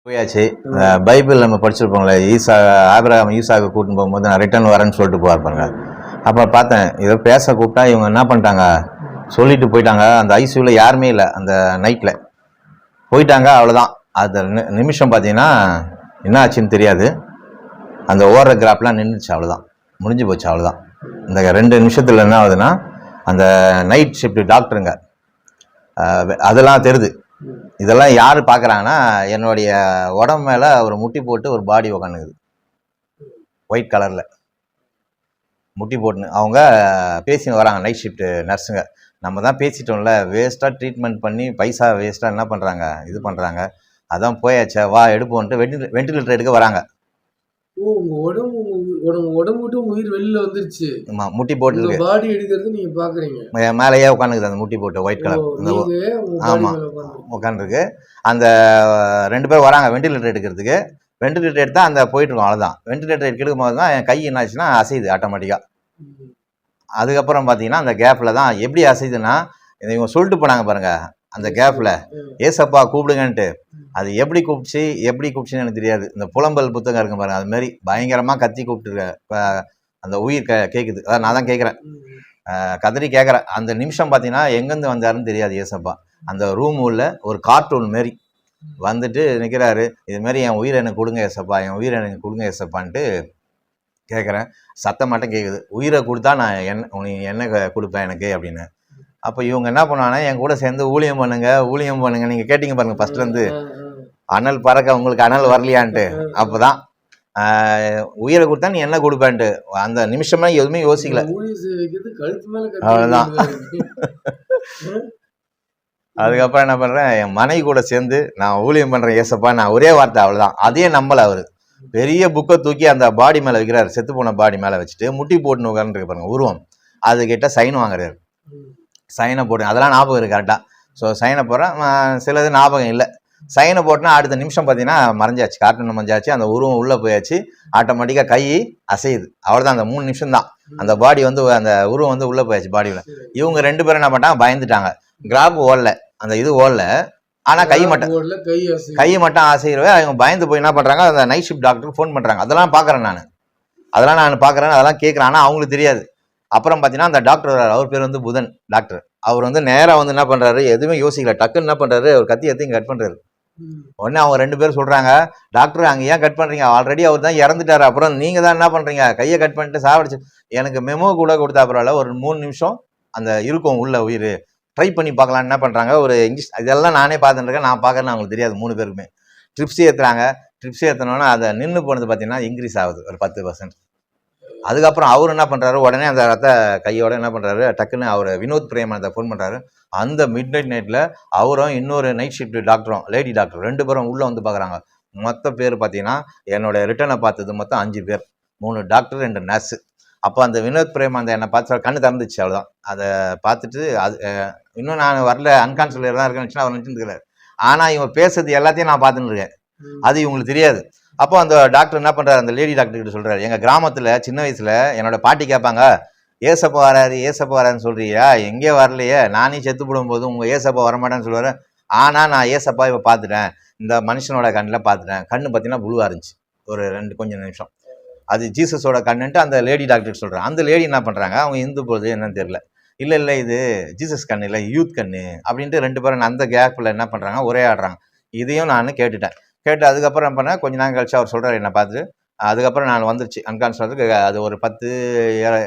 போயாச்சு. பைபிள் நம்ம படிச்சிருப்போங்களே, ஆபிரகாம் ஈசாக்கு கூட்டின்னு போகும்போது நான் ரிட்டர்ன் வரேன்னு சொல்லிட்டு போயிருப்பாங்க. அப்போ பார்த்தேன், இதை பேச கூப்பிட்டா இவங்க என்ன பண்ணிட்டாங்க, சொல்லிட்டு போயிட்டாங்க. அந்த ஐசியூவில் யாருமே இல்லை அந்த நைட்டில், போயிட்டாங்க. அவ்வளோதான். அது நிமிஷம் பார்த்தீங்கன்னா என்ன ஆச்சுன்னு தெரியாது. அந்த ஓடுற கிராப்லாம் நின்றுச்சு. அவ்வளோதான், முடிஞ்சு போச்சு. அவ்வளோதான். இந்த 2 நிமிஷத்தில் என்ன ஆகுதுன்னா, அந்த நைட் ஷிஃப்ட் டாக்டருங்க அதெல்லாம் தெரியுது. இதெல்லாம் யார் பார்க்குறாங்கன்னா, என்னுடைய உடம்பு மேலே ஒரு முட்டி போட்டு ஒரு பாடி உக்காந்துக்குது, ஒயிட் கலரில் முட்டி போட்டுன்னு. அவங்க பேசின்னு வராங்க, நைட் ஷிஃப்ட்டு நர்ஸுங்க. நம்ம தான் பேசிட்டோம்ல, வேஸ்ட்டாக ட்ரீட்மெண்ட் பண்ணி பைசா வேஸ்ட்டாக என்ன பண்ணுறாங்க, இது பண்ணுறாங்க. அதான் போயாச்சா, வா எடுப்போன்ட்டு வெண்டிலேட்டர் எடுக்க வராங்க. உடம்பு விட்டு உயிர் வெளியில வந்துருச்சு. ஆமா, முட்டி போட்டு பாடி எடுக்கிறது நீங்க பாக்குறீங்க. மேலேயே உட்காந்துக்குது அந்த முட்டி போட்டு ஒயிட் கலர். ஆமா, உட்காந்துருக்கு. அந்த 2 பேர் வராங்க வெண்டிலேட்டர் எடுக்கிறதுக்கு. வெண்டிலேட்டர் எடுத்தா அந்த போயிட்டு இருக்கோம். அவ்வளோதான். வெண்டிலேட்டர் எடுக்கும் போது தான் என் கை என்ன ஆச்சுன்னா அசையுது ஆட்டோமேட்டிக்காக. அதுக்கப்புறம் பார்த்தீங்கன்னா அந்த கேப்பில் தான் எப்படி அசையுதுன்னா, இவங்க சொல்லிட்டு போனாங்க பாருங்க, அந்த கேப்பில் ஏசப்பா கூப்பிடுங்கன்ட்டு. அது எப்படி கூப்பிடுச்சுன்னு எனக்கு தெரியாது. இந்த புலம்பல் புத்தகம் இருக்கு பாருங்க, அது மாதிரி பயங்கரமாக கத்தி கூப்பிட்டுருக்க. இப்போ அந்த உயிர் கேட்குது. அதான் நான் தான் கேட்குறேன், கதறி கேட்குறேன். அந்த நிமிஷம் பார்த்தீங்கன்னா எங்கேருந்து வந்தாருன்னு தெரியாது ஏசப்பா. அந்த ரூம் உள்ள ஒரு கார்ட்டூன் மாரி வந்துட்டு நிற்கிறாரு. இதுமாரி என் உயிரை எனக்கு கொடுங்க ஏசப்பா, என் உயிரை எனக்கு கொடுங்க ஏசப்பான்ட்டு கேட்குறேன். சத்தம் மட்டும் கேட்குது. உயிரை கொடுத்தா நான் என்ன கொடுப்பேன் எனக்கு அப்படின்னு. அப்போ இவங்க என்ன பண்ணுவாங்கன்னா, என் கூட சேர்ந்து ஊழியம் பண்ணுங்க. நீங்கள் கேட்டிங்க பாருங்க ஃபர்ஸ்ட்லேருந்து, அனல் பறக்க உங்களுக்கு அனல் வரலையான்ட்டு. அப்போ தான் உயிரை கொடுத்தா நீ என்ன கொடுப்பேன்ட்டு. அந்த நிமிஷமா எதுவுமே யோசிக்கல. அவ்வளோதான். அதுக்கப்புறம் என்ன பண்ணுறேன், என் மனைவி கூட சேர்ந்து நான் ஊழியம் பண்ணுறேன் ஏசப்பா, நான் ஒரே வார்த்தை, அவ்வளோதான். அதே நம்பலை அவர். பெரிய புக்கை தூக்கி அந்த பாடி மேலே வைக்கிறாரு, செத்து போன பாடி மேலே வச்சுட்டு முட்டி போட்டுன்னு உட்காந்துருக்கு பாருங்க உருவம். அதுக்கிட்ட சைன் வாங்குறாரு. சைனை போட்டு அதெல்லாம் ஞாபகம் இருக்குது கரெக்டாக. ஸோ சைனை போடுறேன், சிலது ஞாபகம் இல்லை. சைனை போட்டுனா அடுத்த நிமிஷம் பார்த்தீங்கன்னா மறைஞ்சாச்சு, கார்ட்டூன் மறைஞ்சாச்சு. அந்த உருவம் உள்ளே போயாச்சு. ஆட்டோமேட்டிக்காக கை அசையுது. அவ்வளோதான். அந்த 3 நிமிஷம் தான். அந்த பாடி வந்து அந்த உருவம் வந்து உள்ளே போயாச்சு பாடியில். இவங்க 2 பேரும் என்ன பண்ணிட்டாங்க, பயந்துட்டாங்க. கிராப் ஓடல, அந்த இது ஓடல, ஆனால் கை மட்டும் அசைகிறவே. அவங்க பயந்து போய் என்ன பண்ணுறாங்க, அந்த நைட் ஷிஃப்ட் டாக்டருக்கு ஃபோன் பண்ணுறாங்க. அதெல்லாம் பார்க்குறேன் நான், அதெல்லாம் கேட்குறேன். ஆனால் அவங்களுக்கு தெரியாது. அப்புறம் பார்த்தீங்கன்னா அந்த டாக்டர், அவர் பேர் வந்து புதன் டாக்டர். அவர் வந்து நேராக வந்து என்ன பண்ணுறாரு, எதுவுமே யோசிக்கல, டக்குன்னு என்ன பண்ணுறாரு, ஒரு கத்தி எடுத்து கட் பண்ணுறாரு. உடனே அவங்க 2 பேரும் சொல்கிறாங்க, டாக்டர் அங்கே ஏன் கட் பண்ணுறீங்க, ஆல்ரெடி அவர் தான் இறந்துட்டார், அப்புறம் நீங்கள் தான் என்ன பண்ணுறீங்க, கையை கட் பண்ணிட்டு சாவடிச்சு. எனக்கு மெமோ கூட கொடுத்தா பரவாயில்ல, ஒரு 3 நிமிஷம் அந்த இருக்கும் உள்ள உயிர் ட்ரை பண்ணி பார்க்கலான்னு என்ன பண்ணுறாங்க, ஒரு இங்கிலீஷ் இதெல்லாம் நானே பார்த்துட்டு இருக்கேன். நான் பார்க்குறேன்னு அவங்களுக்கு தெரியாது. 3 பேருக்குமே ட்ரிப்ஸ் ஏற்றுறாங்க. ட்ரிப்ஸ் ஏற்றினோன்னா அதை நின்று போனது பார்த்தீங்கன்னா இன்க்ரீஸ் ஆகுது ஒரு 10%. அதுக்கப்புறம் அவர் என்ன பண்ணுறாரு, உடனே அந்த ரத்த கையோட என்ன பண்ணுறாரு, டக்குன்னு அவர் வினோத் பிரேமானந்தை ஃபோன் பண்ணுறாரு. அந்த மிட் நைட்டில் அவரும் இன்னொரு நைட் ஷிஃப்ட் டாக்டரும், லேடி டாக்டர் 2 பேரும் உள்ளே வந்து பார்க்குறாங்க. மொத்த பேர் பார்த்தீங்கன்னா என்னோட ரிட்டர்னை பார்த்தது மொத்தம் 5 பேர், 3 டாக்டர் 2 நர்ஸு. அப்போ அந்த வினோத் பிரேமானந்தை என்னை பார்த்து கண்ணு திறந்துச்சு. அவ்வளோதான். அதை பார்த்துட்டு அது இன்னும் நான் வரல, அன்கான்சியஸில் தான் இருக்கேன்னு அவர் நினச்சிருக்கிறார். ஆனால் இவன் பேசுறது எல்லாத்தையும் நான் பார்த்துன்னு இருக்கேன். அது இவங்களுக்கு தெரியாது. அப்போ அந்த டாக்டர் என்ன பண்ணுறாரு, அந்த லேடி டாக்டர் கிட்ட சொல்கிறாரு, எங்கள் கிராமத்தில் சின்ன வயசில் என்னோட பாட்டி கேட்பாங்க, ஏசப்பா வராருன்னு சொல்கிறியா, எங்கே வரலையே, நானே செத்து போடும்போது உங்கள் ஏசப்பா வரமாட்டேன்னு சொல்லுவார். ஆனால் நான் ஏசப்பா இப்போ பார்த்துட்டேன், இந்த மனுஷனோட கண்ணில் பார்த்துட்டேன். கண்ணு பார்த்தீங்கன்னா புழுவாக இருந்துச்சு ஒரு கொஞ்சம் நிமிஷம். அது ஜீசஸோட கண்ணுன்ட்டு அந்த லேடி டாக்டர் சொல்கிறேன். அந்த லேடி என்ன பண்ணுறாங்க, அவங்க இந்து போகுது என்னன்னு தெரியல, இல்லை இது ஜீசஸ் கண்ணு இல்லை, யூத் கண்ணு அப்படின்ட்டு 2 பேரும் அந்த கேப்பில் என்ன பண்ணுறாங்க, ஒரே ஆடுறாங்க. இதையும் நான் கேட்டுட்டேன். அதுக்கப்புறம் பண்ணேன். கொஞ்ச நாள் கழிச்சு அவர் சொல்கிறார் என்னை பார்த்து. அதுக்கப்புறம் நான் வந்துருச்சு அன்கான்ஷியஸுக்கு. அது ஒரு 10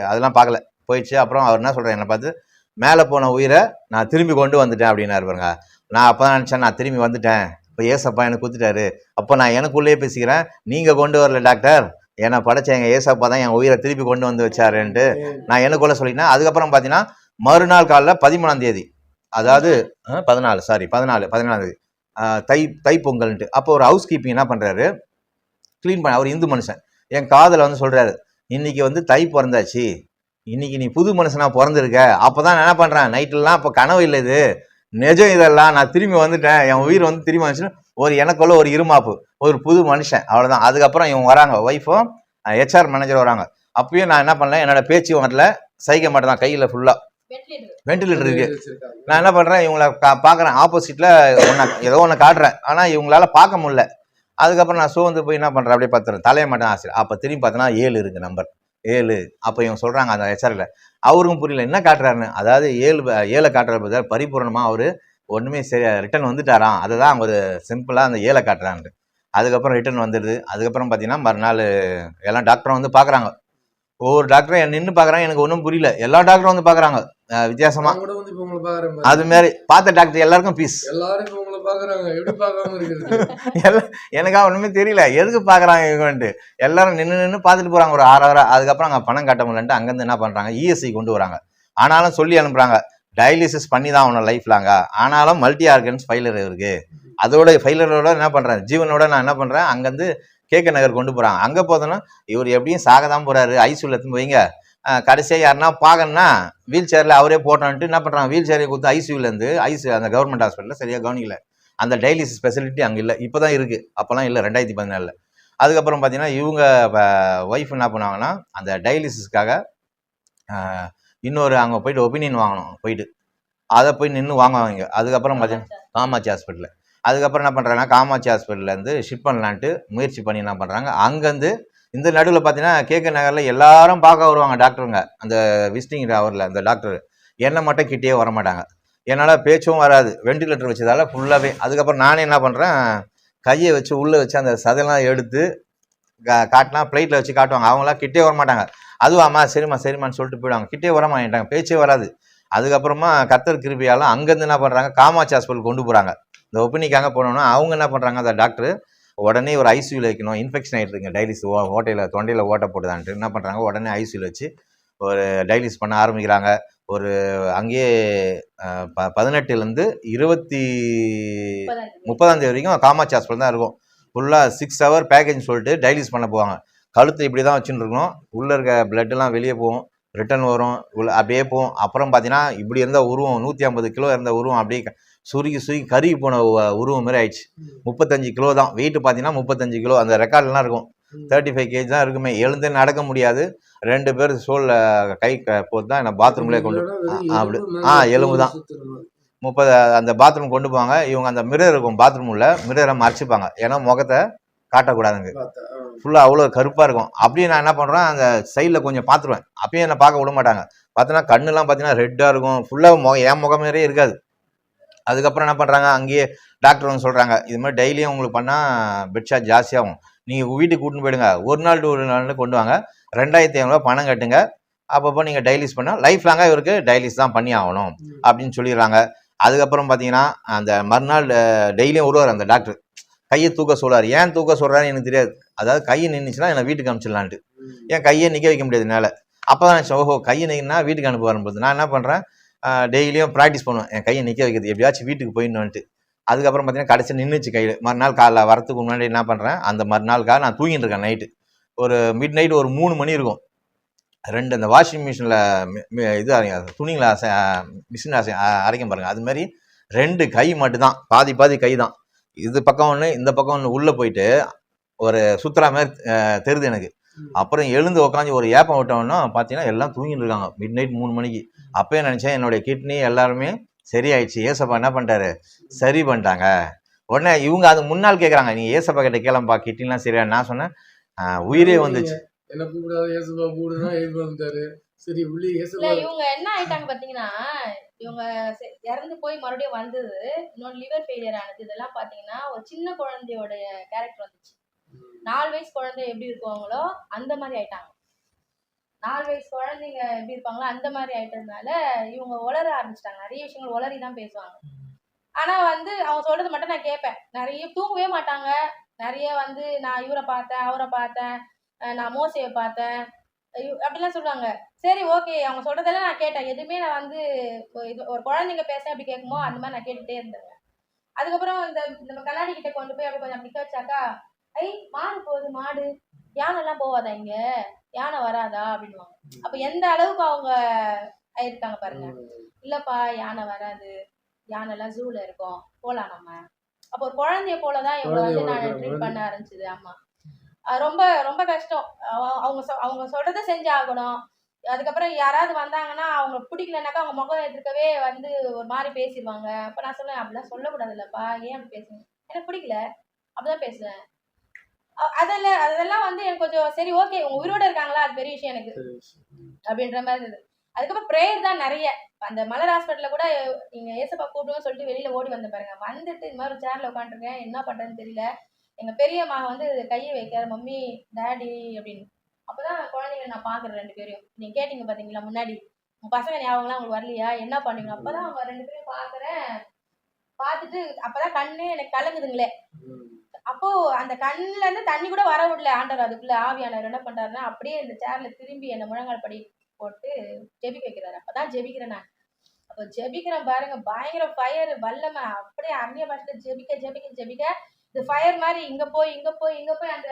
அதெல்லாம் பார்க்கல, போயிடுச்சு. அப்புறம் அவர் என்ன சொல்கிறார் என்னை பார்த்து, மேலே போன உயிரை நான் திரும்பி கொண்டு வந்துட்டேன் அப்படின்னாரு பாருங்க. நான் அப்போ தான் நினச்சேன், நான் திரும்பி வந்துட்டேன், இப்போ ஏசப்பா எனக்கு கொடுத்துட்டாரு. அப்போ நான் எனக்குள்ளேயே பேசிக்கிறேன், நீங்கள் கொண்டு வரல டாக்டர், என்னை படைச்ச எங்கள் ஏசப்பா தான் என் உயிரை திருப்பி கொண்டு வந்து வச்சாருன்ட்டு நான் எனக்குள்ளே சொல்லிட்டேன். அதுக்கப்புறம் பார்த்தீங்கன்னா மறுநாள் காலையில் 13ஆம் தேதி, அதாவது 14 தைப்பொங்கல்ன்ட்டு. அப்போ ஒரு ஹவுஸ் கீப்பிங் என்ன பண்ணுறாரு, க்ளீன் பண்ண. அவர் இந்து மனுஷன். என் காதில் வந்து சொல்கிறாரு, இன்னைக்கு வந்து தை பிறந்தாச்சு, இன்னைக்கு நீ புது மனுஷனாக பிறந்திருக்க. அப்போ தான் நான் என்ன பண்ணுறேன், நைட்லாம் இப்போ கனவு இல்லை, இது நிஜம், இதெல்லாம் நான் திரும்பி வந்துட்டேன், என் உயிர் வந்து திரும்பி வந்துச்சுன்னு எனக்குள்ள ஒரு இருமாப்பு, ஒரு புது மனுஷன். அவ்வளோதான். அதுக்கப்புறம் இவங்க வராங்க, ஒய்ஃபும் HR மேனேஜர் வராங்க. அப்பயும் நான் என்ன பண்ணல, என்னோட பேச்சு வரல, சைகை மட்டும் தான், கையில் ஃபுல்லாக வெண்டிலேட்டர் இருக்கு. நான் என்ன பண்ணுறேன், இவங்களை பார்க்குறேன், ஆப்போசிட்டில் ஏதோ ஒன்று காட்டுறேன். ஆனால் இவங்களால பார்க்க முடியல. அதுக்கப்புறம் நான் சோர்ந்து போய் என்ன பண்ணுறேன், அப்படியே பார்த்துறேன் தலையை மட்டும் ஆசிரியர். அப்போ திரும்பி பார்த்தோன்னா 7 இருக்குது நம்பர் 7. அப்போ இவங்க சொல்கிறாங்க அந்த ஹெச்ஆர்ல, அவருக்கும் புரியல என்ன காட்டுறாருன்னு. அதாவது 7 காட்டுற பதில் பரிபூர்ணமாக அவர் ஒன்றுமே சரி ரிட்டர்ன் வந்துட்டாராம், அதை தான் அவங்க ஒரு சிம்பிளாக அந்த 7 காட்டுறாங்க. அதுக்கப்புறம் ரிட்டர்ன் வந்துடுது. அதுக்கப்புறம் பார்த்தீங்கன்னா மறுநாள் எல்லாம் டாக்டரும் வந்து பார்க்குறாங்க. ஒவ்வொரு டாக்டரும் நின்று பார்க்குறாங்க, எனக்கு ஒன்றும் புரியல. எல்லா டாக்டரும் வந்து பார்க்குறாங்க வித்தியாசமா. நான் கூட வந்து இப்போ உங்களை பார்க்குறேன் அது மாதிரி பார்த்த டாக்டர் எல்லாருக்கும் பீஸ். எல்லாரும் இப்போ உங்களை பார்க்குறாங்க, எப்படி பார்க்காம இருக்கிறது? எனக்கா ஒன்றுமே தெரியல எதுக்கு பார்க்குறாங்க இவங்கன்ட்டு. எல்லாரும் நின்று பார்த்துட்டு போகிறாங்க ஒரு 6 hour. அதுக்கப்புறம் அங்கே பணம் கட்ட முடியலன்ட்டு அங்கேருந்து என்ன பண்ணுறாங்க, இஎஸ்ஐ கொண்டு வராங்க. ஆனாலும் சொல்லி அனுப்புகிறாங்க, டயாலிசிஸ் பண்ணி தான் அவனை லைஃப் லாங்கா, ஆனாலும் மல்டி ஆர்கன்ஸ் ஃபெயிலியர் இருக்கு. அதோட ஃபெயிலியரோட என்ன பண்ணுறேன், ஜீவனோட நான் என்ன பண்ணுறேன், அங்கேருந்து கேகே நகர் கொண்டு போகிறாங்க. அங்கே போதோன்னா இவர் எப்படியும் சாக தான் போகிறாரு, ஐசியூவில் எடுத்துன்னு போய்ங்க, கடைசியாக யாருன்னா பார்க்கணுன்னா வீல் சேரில் அவரே போட்டோன்ட்டு என்ன பண்ணுறாங்க, வீல் சேரை கொடுத்து ஐசியூலேருந்து அந்த கவர்மெண்ட் ஹாஸ்பிட்டலில் சரியாக கவனிக்கல. அந்த டயாலிசிஸ் ஃபெசிலிட்டி அங்கே இல்லை, இப்போ தான் இருக்குது, அப்போல்லாம் இல்லை 2014. அதுக்கப்புறம் பார்த்தீங்கன்னா இவங்க ஒய்ஃப் என்ன பண்ணுவாங்கன்னா அந்த டயாலிசிஸ்க்காக இன்னொரு அங்கே போயிட்டு ஒப்பீனியன் வாங்கணும், போயிட்டு அதை போய் நின்று வாங்குவாங்க. அதுக்கப்புறம் பார்த்தீங்கன்னா காமாட்சி ஹாஸ்பிட்டலில். அதுக்கப்புறம் என்ன பண்ணுறாங்கன்னா காமாட்சி ஹாஸ்பிட்டல்லேருந்து ஷிஃப்ட் பண்ணலான்ட்டு முயற்சி பண்ணி என்ன பண்ணுறாங்க, அங்கேருந்து இந்த நடுவில் பார்த்தீங்கன்னா கேகே நகரில் எல்லாரும் பார்க்க வருவாங்க டாக்டருங்க. அந்த விசிட்டிங் ஹவரில் அந்த டாக்டர் என்னை மட்டும் கிட்டேயே வரமாட்டாங்க. என்னால் பேச்சும் வராது, வெண்டிலேட்டர் வச்சதால ஃபுல்லாகவே. அதுக்கப்புறம் நானே என்ன பண்ணுறேன், கையை வச்சு உள்ளே வச்சு அந்த சதையெல்லாம் எடுத்து காட்டினா பிளேட்டில் வச்சு காட்டுவாங்க. அவங்களாம் கிட்டே வரமாட்டாங்க. அதுவும் அம்மா சரிம்மான்னு சொல்லிட்டு போயிடுவாங்க, கிட்டே வரமாட்டாங்க, பேச்சே வராது. அதுக்கப்புறமா கர்த்தர் கிருபையால் அங்கேருந்து என்ன பண்ணுறாங்க, காமாட்சி ஹாஸ்பிட்டல் கொண்டு போகிறாங்க. இந்த ஒப்பீனிக்காக போனோன்னா அவங்க என்ன பண்ணுறாங்க, அந்த டாக்டர் உடனே ஒரு ஐசியூவில் வைக்கணும், இன்ஃபெக்ஷன் ஆகிட்டு இருக்குங்க, டைலிஸ் தொண்டையில் ஓட்ட போட்டுதான்ட்டு என்ன பண்ணுறாங்க, உடனே ஐசியூவில் வச்சு ஒரு டைலிஸ் பண்ண ஆரம்பிக்கிறாங்க. ஒரு அங்கேயே 18லேருந்து 30 வரைக்கும் காமாட்சி ஹாஸ்பிட்டல் தான் இருக்கும். ஃபுல்லாக 6 hour பேக்கேஜ் சொல்லிட்டு டைலிஸ் பண்ண போவாங்க. கழுத்து இப்படி தான் வச்சுட்டு இருக்கணும், உள்ளே இருக்க பிளட்டெல்லாம் வெளியே போகும், ரிட்டர்ன் வரும், அப்படியே போகும். அப்புறம் பார்த்தீங்கன்னா இப்படி இருந்த உருவம் 150 கிலோ இருந்த உருவம் அப்படியே சுருக்கி கருகி போன உருவம் மாதிரி ஆயிடுச்சு. 35 கிலோ தான் வெயிட். பார்த்தீங்கன்னா 35 கிலோ அந்த ரெக்கார்ட்லாம் இருக்கும். 35 kg தான் இருக்குமே. எழுந்து நடக்க முடியாது. 2 பேர் சோல்ல கை போட்டு தான் என்ன பாத்ரூம்லேயே கொண்டு அப்படி எலும்பு தான் 30 அந்த பாத்ரூம் கொண்டு போவாங்க. இவங்க அந்த மிரர் இருக்கும் பாத்ரூம் உள்ள, மிரரை மறைச்சிப்பாங்க, ஏன்னா முகத்தை காட்டக்கூடாதுங்க. ஃபுல்லாக அவ்வளோ கருப்பாக இருக்கும். அப்படியே நான் என்ன பண்ணுறேன், அந்த சைடில் கொஞ்சம் பார்த்துருவேன், அப்பயும் என்னை பார்க்க விட மாட்டாங்க. பார்த்தோன்னா கண்ணுலாம் பார்த்தீங்கன்னா ரெட்டாக இருக்கும், ஃபுல்லாக என் முகம் மாதிரியே இருக்காது. அதுக்கப்புறம் என்ன பண்ணுறாங்க, அங்கேயே டாக்டர் வந்து சொல்கிறாங்க, இது மாதிரி டெய்லியும் உங்களுக்கு பண்ணால் பெட் சார்ஜ் ஜாஸ்தியாகும், நீங்கள் வீட்டுக்கு கூட்டின்னு போயிடுங்க, ஒரு நாள் 2 நாள் கொண்டு வாங்க, 2500 பணம் கட்டுங்க, அப்பப்போ நீங்கள் டைலிஸ் பண்ணால் லைஃப் லாங்காக இவருக்கு டைலிஸ் தான் பண்ணி ஆகணும் அப்படின்னு சொல்லிடுறாங்க. அதுக்கப்புறம் பார்த்தீங்கன்னா அந்த மறுநாள் டெய்லியும் வருவார் அந்த டாக்டர், கையை தூக்க சொல்கிறார். ஏன் தூக்க சொல்கிறாரு எனக்கு தெரியாது. அதாவது கையை நின்றுச்சுன்னா என்னை வீட்டுக்கு அனுப்பிச்சிடலான்ட்டு. ஏன் கையை நிற்க வைக்க முடியாது என்னால். அப்போ தான் நினச்சேன், ஓஹோ கையை நிற்கினா வீட்டுக்கு அனுப்புவாருன்னு போது நான் என்ன பண்ணுறேன், டெய்லியும் ப்ராக்டிஸ் பண்ணுவேன், என் கையை நிற்க வைக்கிறது, எப்படியாச்சும் வீட்டுக்கு போயிடணுன்ட்டு. அதுக்கப்புறம் பார்த்தீங்கன்னா கடைசி நின்றுச்சு கையில். மறுநாள் காலைல வரத்துக்கு முன்னாடி என்ன பண்ணுறேன், அந்த மறுநாளுக்காக நான் தூங்கிட்டு இருக்கேன். நைட்டு ஒரு மிட் நைட் ஒரு 3 மணி இருக்கும். 2 அந்த வாஷிங் மிஷினில் இது துணிங்களை மிஷின் அரைக்கும் பாருங்கள், அது மாதிரி 2 கை மட்டும்தான், பாதி கை தான். இது பக்கம் ஒன்று, இந்த பக்கம் ஒன்று, உள்ளே போயிட்டு ஒரு சுற்றுலா மாதிரி தெரியுது எனக்கு. அப்புறம் எழுந்து உட்காந்து ஒரு ஏப்பம் விட்டோம்னா பார்த்தீங்கன்னா எல்லாம் தூங்கிட்டு இருக்காங்க மிட் நைட் 3 மணிக்கு. அப்போயே நினச்சேன் என்னுடைய கிட்னி எல்லாருமே சரியாயிடுச்சு, ஏசப்பா என்ன பண்ணிட்டாரு, சரி பண்ணிட்டாங்க. உடனே இவங்க அது முன்னால் கேட்குறாங்க, நீ ஏசப்பா கிட்ட கேளம்பா கிட்னிலாம் சரியா. நான் சொன்னேன் உயிரே வந்துச்சு, என்ன கூப்பிடாத ஏசப்பா கூடுனா வந்துட்டாரு. சரி உள்ளே ஏசப்பா. இவங்க என்ன ஆயிட்டாங்க பாத்தீங்கன்னா, இவங்க இறந்து போய் மறுபடியும் வந்தது, இன்னொரு லிவர் ஃபெயிலியர் ஆனது, இதெல்லாம் பாத்தீங்கன்னா ஒரு சின்ன குழந்தையோட கேரக்டர் வந்துச்சு. 4 வயசு குழந்தை எப்படி இருக்குவாங்களோ அந்த மாதிரி ஆயிட்டாங்க. 4 வயசு குழந்தைங்க எப்படி இருப்பாங்களோ அந்த மாதிரி ஆயிட்டதுனால இவங்க உளர ஆரம்பிச்சிட்டாங்க. நிறைய விஷயங்கள் உளறி தான் பேசுவாங்க. ஆனா வந்து அவங்க சொல்றது மட்டும் நான் கேட்பேன். நிறைய தூங்கவே மாட்டாங்க. நிறைய வந்து நான் இவரை பார்த்தேன், அவரை பார்த்தேன், நான் மோசையை பார்த்தேன் அப்படிலாம் சொல்லுவாங்க. சரி ஓகே, அவங்க சொல்றதெல்லாம் நான் கேட்டேன். எதுவுமே நான் வந்து ஒரு குழந்தைங்க பேச அப்படி கேட்குமோ அந்த மாதிரி நான் கேட்டுட்டே இருந்தேன். அதுக்கப்புறம் இந்த நம்ம கண்ணாடி கிட்ட கொண்டு போய் அப்படி கொஞ்சம் நிக்க வச்சாக்கா, மாடு போகுது, மாடு யானைலாம் போவாதா, இங்க யானை வராதா அப்படின்வாங்க. அப்ப எந்த அளவுக்கு அவங்க ஆயிருக்காங்க பாருங்க. இல்லப்பா யானை வராது, யானை எல்லாம் ஜூல இருக்கும், போலாம் நம்ம. அப்போ ஒரு குழந்தைய போலதான் இவங்க வந்து நான் ட்ரீட் பண்ண ஆரம்பிச்சது. ஆமா, ரொம்ப ரொம்ப கஷ்டம். அவங்க சொல்றத செஞ்சு ஆகணும். அதுக்கப்புறம் யாராவது வந்தாங்கன்னா அவங்க பிடிக்கலனாக்கா அவங்க முகம் எதிர்க்கவே வந்து ஒரு மாதிரி பேசிடுவாங்க. அப்ப நான் சொல்லுவேன், அப்படிலாம் சொல்லக்கூடாது இல்லப்பா, ஏன் அப்படி பேசுங்க, எனக்கு பிடிக்கல அப்படிதான் பேசுவேன். அதெல்லாம் வந்து எனக்கு கொஞ்சம் சரி ஓகே உங்க உயிரோட இருக்காங்களா அது பெரிய விஷயம் எனக்கு அப்படின்ற மாதிரி இருந்தது. அதுக்கப்புறம் ப்ரேயர் தான் நிறைய. அந்த மலர் ஹாஸ்பிட்டல்ல கூட நீங்க ஏசப்பா கூப்பிடுவோம் சொல்லிட்டு வெளியில ஓடி வந்த பாருங்க. வந்துட்டு இந்த மாதிரி சேர்ல உட்காந்துருக்கேன், என்ன பண்றதுன்னு தெரியல. எங்க பெரிய மகன் வந்து கையை வைக்கிற மம்மி டாடி அப்படின்னு. அப்பதான் குழந்தைங்களை நான் பாக்குறேன் 2 பேரையும். நீங்க கேட்டீங்க பாத்தீங்களா முன்னாடி, உங்க பசங்க ஞாபகம்லாம் உங்களுக்கு வரலையா, என்ன பண்ணீங்க? அப்பதான் அவங்க 2 பேரையும் பாக்குறேன். பார்த்துட்டு அப்பதான் கண்ணே எனக்கு கலங்குதுங்களே. அப்போ அந்த கண்ணுல இருந்து தண்ணி கூட வர விடல ஆண்டவர். அதுக்குள்ள ஆவியானவர் என்ன பண்றாருன்னா அப்படியே இந்த சேர்ல திரும்பி என்ன முழங்கால் படி போட்டு ஜெபிக்க வைக்கிறாரு. அப்பதான் ஜெபிக்கிறேன் நான். அப்ப ஜெபிக்கிறேன் பாருங்க, பயங்கர ஃபயர் வல்லமை. அப்படியே அந்நிய பாஷையில ஜெபிக்க ஜெபிக்க ஜெபிக்க இந்த ஃபயர் மாதிரி இங்க போய் இங்க போய் இங்க போய் அந்த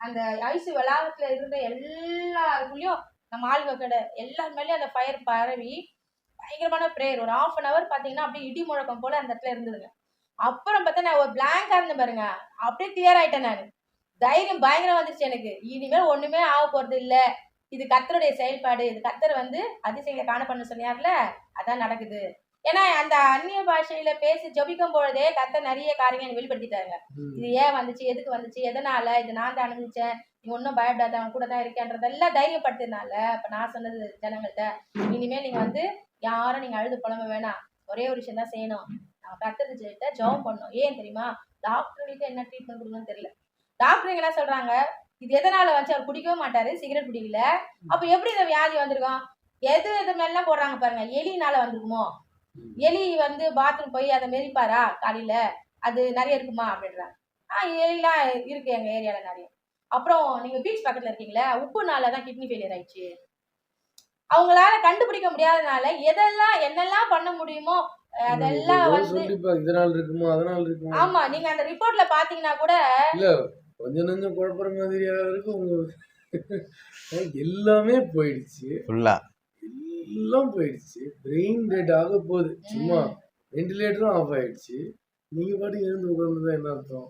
அந்த ஐசி வளாகத்துல இருந்த எல்லாருக்குள்ளயும் நம்ம ஆளுங்க கடை எல்லார் மேலயும் அந்த ஃபயர் பரவி பயங்கரமான பிரேயர். ஒரு 1/2 hour பாத்தீங்கன்னா அப்படியே இடி முழக்கம் போல அந்த இடத்துல இருந்ததுங்க. அப்புறம் பார்த்தா நான் ஒரு பிளாங்கா இருந்தேன் பாருங்க. அப்படியே கிளியர் ஆயிட்டேன் நான். தைரியம் பயங்கரம் வந்துருச்சு எனக்கு. இனிமேல் ஒண்ணுமே ஆக போறது இல்ல. இது கர்த்தருடைய செயல்பாடு. இது கர்த்தர் வந்து அதிசயங்களை காண பண்ண சொன்னார்ல, அதான் நடக்குது. ஏன்னா அந்த அந்நிய பாஷையில பேசி ஜெபிக்கும் பொழுதே கர்த்தர் நிறைய காரியங்களை வெளிப்படுத்திட்டாங்க. இது ஏன் வந்துச்சு, எதுக்கு வந்துச்சு, எதனால, இது நான் தான் அனுபவிச்சேன், நீ ஒன்றும் பயப்படாத, அவன் கூட தான் இருக்கேன்றதெல்லாம் தைரியப்படுத்தினால இப்ப நான் சொன்னது ஜனங்கள்கிட்ட, இனிமேல் நீங்க வந்து யாரும் நீங்க அழுது புலம்ப வேணாம். ஒரே ஒரு விஷயம் தான் செய்யணும். நம்ம கர்த்தர்கிட்ட ஜெபம் பண்ணணும். ஏன் தெரியுமா? டாக்டர்களுக்கு என்ன ட்ரீட்மெண்ட் கொடுக்கணும்னு தெரியல. டாக்டர் என்ன சொல்றாங்க, இது எதனால வந்துச்சு, அவர் குடிக்கவே மாட்டாரு, சிகரெட் குடிக்கல. அப்ப எப்படி இந்த வியாதி வந்திருக்கும்? எது மேலாம் போடுறாங்க பாருங்க. எலினால வந்திருக்குமோ? எலி வந்து பாத்ரூம் போய் அதை மெதிப்பாரா காலையில, அது நிறைய இருக்குமா அப்படின்றாங்க. எலிலாம் இருக்கு எங்க ஏரியால நிறைய. அப்புறம் நீங்க பீச் பக்கத்துல இருக்கீங்களே, உப்புனால தான் கிட்னி ஃபெயிலியர் ஆயிடுச்சு. அவங்களால கண்டுபிடிக்க முடியாதனால எதெல்லாம் என்னெல்லாம் பண்ண முடியுமோ அதெல்லாம் வந்து இதனால இருக்குமோ அதனால இருக்குமோ. ஆமா, நீங்க அந்த ரிப்போர்ட்ல பாத்தீங்கன்னா கூட இல்ல கொஞ்சம் நஞ்சம் குழப்பற மாதிரியா இருக்கு. உங்க எல்லாமே போயிடுச்சு, ஃபுல்லா எல்லாம் போயிடுச்சு. பிரெயின் டெட் ஆக போகுது. சும்மா வெண்டிலேட்டரும் ஆஃப் ஆயிடுச்சு. நீங்க பாட்டு எழுந்து உட்கார்ந்துதான் என்ன அர்த்தம்?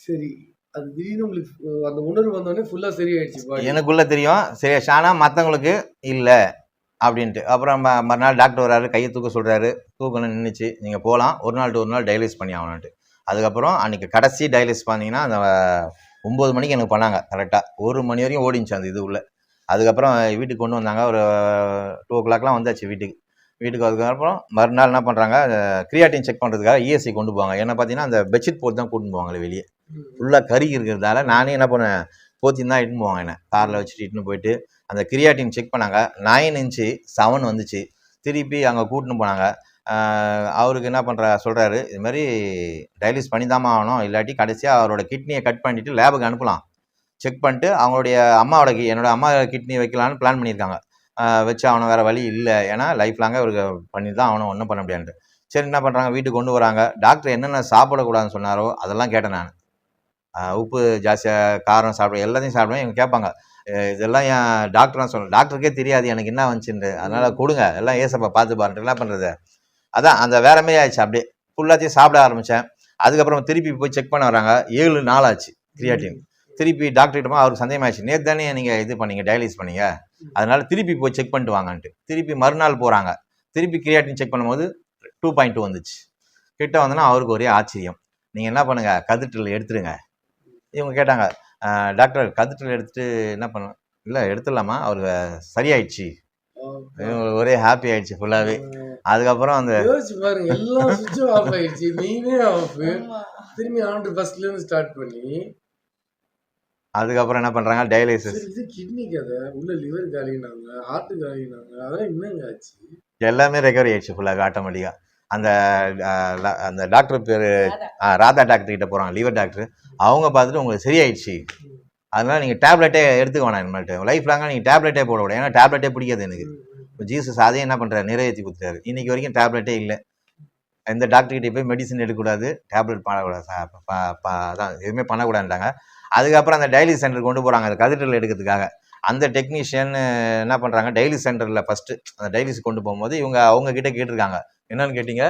சரி, அது திடீர்னு உங்களுக்கு அந்த உணர்வு வந்தோடனே ஃபுல்லா சரியாயிடுச்சு பாடி. எனக்குள்ள தெரியும் சரி, ஆனால் மற்றவங்களுக்கு இல்லை அப்படின்ட்டு. அப்புறம் மறுநாள் டாக்டர் வராரு, கையை தூக்க சொல்கிறாரு. தூக்கணும் நின்றுச்சு. நீங்கள் போகலாம், ஒரு நாள் டு ஒரு நாள் டயலிஸ் பண்ணி ஆகணுன்ட்டு. அதுக்கப்புறம் அன்றைக்கி கடைசி டயலிஸ் பார்த்தீங்கன்னா அந்த 9 மணிக்கு எனக்கு பண்ணாங்க. கரெக்டாக 1 மணி வரையும் ஓடிச்சு அந்த இது உள்ள. அதுக்கப்புறம் வீட்டுக்கு கொண்டு வந்தாங்க. ஒரு 2 o'clockலாம் வந்தாச்சு வீட்டுக்கு. அதுக்கப்புறம் மறுநாள் என்ன பண்ணுறாங்க, கிரியாட்டின் செக் பண்ணுறதுக்காக இஎஸ்சி கொண்டு போவாங்க. ஏன்னா பார்த்தீங்கன்னா அந்த பெட்ஷீட் போட்டு தான் கூட்டின்னு போவாங்களே வெளியே. ஃபுல்லாக கறி இருக்கிறதால நானே என்ன பண்ணேன், போத்தின்னு தான் இட்டுன்னு போவாங்க. என்ன காரில் வச்சுட்டு இட்டுன்னு போயிட்டு அந்த கிரியாட்டின் செக் பண்ணாங்க. 9 inch 7 வந்துச்சு. திருப்பி அங்கே கூட்டின்னு போனாங்க. அவருக்கு என்ன சொல்கிறாரு, இது மாதிரி டயலிஸ் பண்ணி தாமா ஆகணும், இல்லாட்டி கடைசியாக அவரோட கிட்னியை கட் பண்ணிவிட்டு லேபுக்கு அனுப்பலாம். செக் பண்ணிட்டு அவங்களுடைய என்னோட அம்மா கிட்னி வைக்கலான்னு பிளான் பண்ணியிருக்காங்க. வச்சு அவனை வேறு வழி இல்லை, ஏன்னா லைஃப் லாங்காக அவருக்கு பண்ணி தான் அவனை ஒன்றும் பண்ண முடியாதுன்ட்டு. சரி என்ன பண்ணுறாங்க, வீட்டுக்கு கொண்டு வராங்க. டாக்டர் என்னென்ன சாப்பிடக்கூடாதுன்னு சொன்னாரோ அதெல்லாம் கேட்டேன் நான். உப்பு ஜாஸ்தியாக, காரம் சாப்பிடுவேன், எல்லாத்தையும் சாப்பிடுவேன். இவங்க கேட்பாங்க, இதெல்லாம் என் டாக்டர் தான் சொல்லணும். டாக்டருக்கே தெரியாது எனக்கு என்ன வந்துச்சுன்னு. அதனால் கொடுங்க, எல்லாம் ஏசப்பா பார்த்து பாருன்ட்டு என்ன பண்ணுறது. அதான் அந்த வேற மாதிரி ஆயிடுச்சு. அப்படியே ஃபுல்லாத்தையும் சாப்பிட ஆரம்பித்தேன். அதுக்கப்புறம் திருப்பி போய் செக் பண்ண வராங்க. 7 நாள் ஆச்சு கிரியாட்டின். திருப்பி டாக்டர்கிட்ட அவருக்கு சந்தேகமாகிடுச்சு. நேற்று தானே நீங்கள் இது பண்ணீங்க, டயலிஸ் பண்ணீங்க, அதனால திருப்பி போய் செக் பண்ணிட்டு வாங்கன்ட்டு. திருப்பி மறுநாள் போகிறாங்க. திருப்பி கிரியாட்டின் செக் பண்ணும்போது 2.2 வந்துச்சு. கிட்ட வந்தோன்னா அவருக்கு ஒரே ஆச்சரியம். நீங்கள் என்ன பண்ணுங்கள், கதிற்றில் எடுத்துடுங்க. இவங்க கேட்டாங்க, டாக்டர் கதிற்றில் எடுத்துட்டு என்ன பண்ண, இல்லை எடுத்துடலாமா, அவருக்கு சரியாயிடுச்சு. ஒரே ஹாப்பி ஆயிடுச்சு ஃபுல்லாகவே. அதுக்கப்புறம் அந்த பாருங்க எல்லாம் சுவிட்சும் ஆஃப் ஆயிடுச்சு, மெயினே ஆஃப். திரும்பி ஆண்டு ஃபர்ஸ்ட்ல இருந்து ஸ்டார்ட் பண்ணி அதுக்கப்புறம் என்ன பண்றாங்க, டயாலிசிஸ். இது கிட்னி கதை, உள்ள லிவர் காலினாங்க, ஹார்ட் காலினாங்க, அதெல்லாம் என்னங்க ஆச்சு? எல்லாமே ரெக்கவரி ஆயிடுச்சு ஃபுல்லாக ஆட்டோமேட்டிக்காக. அந்த அந்த டாக்டர் பேர் ராதா டாக்டர் கிட்ட போகிறாங்க, லிவர் டாக்டர். அவங்க பார்த்துட்டு உங்களுக்கு சரியாயிடுச்சு, அதனால நீங்கள் டேப்லெட்டே எடுத்துக்க வேணாம், இனிமேல்ட்டு லைஃப் லாங்காக நீங்கள் டேப்லெட்டே போட விட. ஏன்னா டேப்லெட்டே பிடிக்காது எனக்கு. இப்போ ஜீசஸ் அதையும் என்ன பண்ணுறாரு, நிறைவேற்றி கொடுத்துட்டாரு. இன்னைக்கு வரைக்கும் டேப்லெட்டே இல்லை. எந்த டாக்டர்கிட்ட போய் மெடிசன் எடுக்கக்கூடாது, டேப்லெட் பண்ணக்கூடாது, அதான் எதுவுமே பண்ணக்கூடாதுட்டாங்க. அதுக்கப்புறம் அந்த டயாலிசிஸ் சென்டர் கொண்டு போகிறாங்க அந்த கதிரில் எடுக்கிறதுக்காக. அந்த டெக்னீஷியன் என்ன பண்ணுறாங்க, டயாலிசிஸ் சென்டரில் ஃபஸ்ட்டு அந்த டயாலிசிஸ் கொண்டு போகும்போது அவங்க கிட்ட கேட்டிருக்காங்க. என்னன்னு கேட்டீங்க,